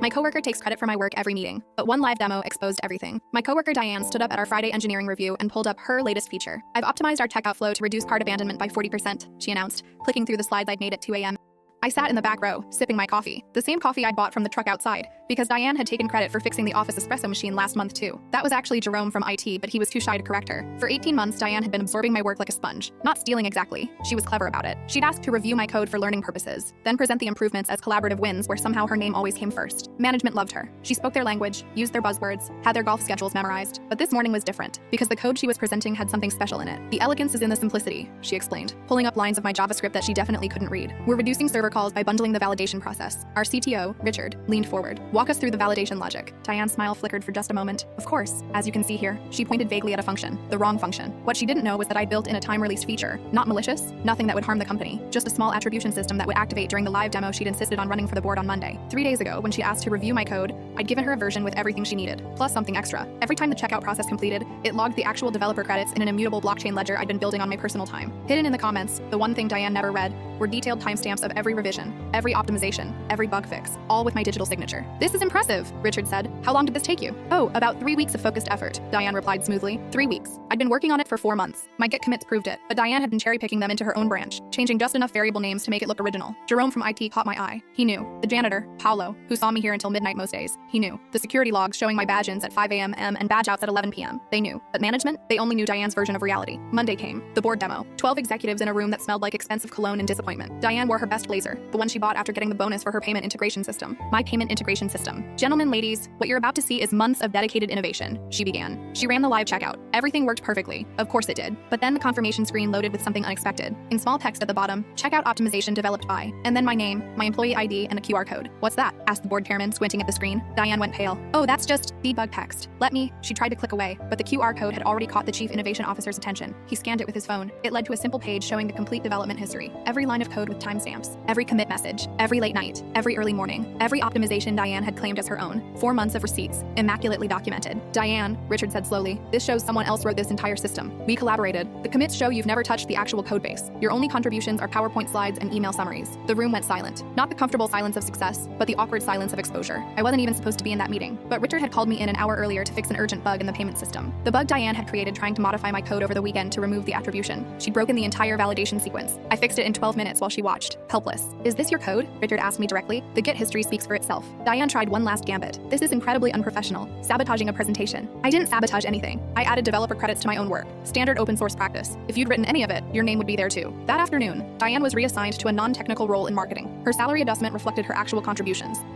My coworker takes credit for my work every meeting, but one live demo exposed everything. My coworker Diane stood up at our Friday engineering review and pulled up her latest feature. I've optimized our checkout flow to reduce cart abandonment by 40%, she announced, clicking through the slides I'd made at 2 a.m. I sat in the back row, sipping my coffee, the same coffee I'd bought from the truck outside, because Diane had taken credit for fixing the office espresso machine last month too. That was actually Jerome from IT, but he was too shy to correct her. For 18 months, Diane had been absorbing my work like a sponge. Not stealing exactly. She was clever about it. She'd ask to review my code for learning purposes, then present the improvements as collaborative wins where somehow her name always came first. Management loved her. She spoke their language, used their buzzwords, had their golf schedules memorized. But this morning was different, because the code she was presenting had something special in it. The elegance is in the simplicity, she explained, pulling up lines of my JavaScript that she definitely couldn't read. We're reducing server calls by bundling the validation process. Our CTO, Richard, leaned forward. Walk us through the validation logic. Diane's smile flickered for just a moment. Of course, as you can see here, she pointed vaguely at a function, the wrong function. What she didn't know was that I built in a time-released feature, not malicious, nothing that would harm the company, just a small attribution system that would activate during the live demo she'd insisted on running for the board on Monday. 3 days ago, when she asked to review my code, I'd given her a version with everything she needed, plus something extra. Every time the checkout process completed, it logged the actual developer credits in an immutable blockchain ledger I'd been building on my personal time. Hidden in the comments, the one thing Diane never read, were detailed timestamps of every revision, every optimization, every bug fix, all with my digital signature. This is impressive, Richard said. How long did this take you? Oh, about 3 weeks of focused effort, Diane replied smoothly. 3 weeks. I'd been working on it for 4 months. My Git commits proved it, but Diane had been cherry-picking them into her own branch, changing just enough variable names to make it look original. Jerome from IT caught my eye. He knew. The janitor, Paolo, who saw me here until midnight most days, he knew. The security logs showing my badge ins at 5 a.m. and badge outs at 11 p.m. They knew. But management? They only knew Diane's version of reality. Monday came. The board demo. 12 executives in a room that smelled like expensive cologne and disappointment. Diane wore her best blazer, the one she bought after getting the bonus for her payment integration system. My payment integration system. Gentlemen, ladies, what you're about to see is months of dedicated innovation, she began. She ran the live checkout. Everything worked perfectly. Of course it did. But then the confirmation screen loaded with something unexpected. In small text at the bottom, checkout optimization developed by, and then my name, my employee ID, and a QR code. What's that? Asked the board chairman, squinting at the screen. Diane went pale. Oh, that's just debug text. Let me. She tried to click away, but the QR code had already caught the chief innovation officer's attention. He scanned it with his phone. It led to a simple page showing the complete development history. Every line of code with timestamps, every commit message, every late night, every early morning, every optimization Diane had claimed as her own. 4 months of receipts, immaculately documented. Diane, Richard said slowly, this shows someone else wrote this entire system. We collaborated. The commits show you've never touched the actual code base. Your only contributions are PowerPoint slides and email summaries. The room went silent. Not the comfortable silence of success, but the awkward silence of exposure. I wasn't even supposed to be in that meeting, but Richard had called me in an hour earlier to fix an urgent bug in the payment system. The bug Diane had created trying to modify my code over the weekend to remove the attribution. She'd broken the entire validation sequence. I fixed it in 12 minutes while she watched, helpless. Is this your code? Richard asked me directly. The Git history speaks for itself. Diane tried one last gambit. This is incredibly unprofessional. Sabotaging a presentation. I didn't sabotage anything. I added developer credits to my own work. Standard open source practice. If you'd written any of it, your name would be there too. That afternoon, Diane was reassigned to a non-technical role in marketing. Her salary adjustment reflected her actual contributions.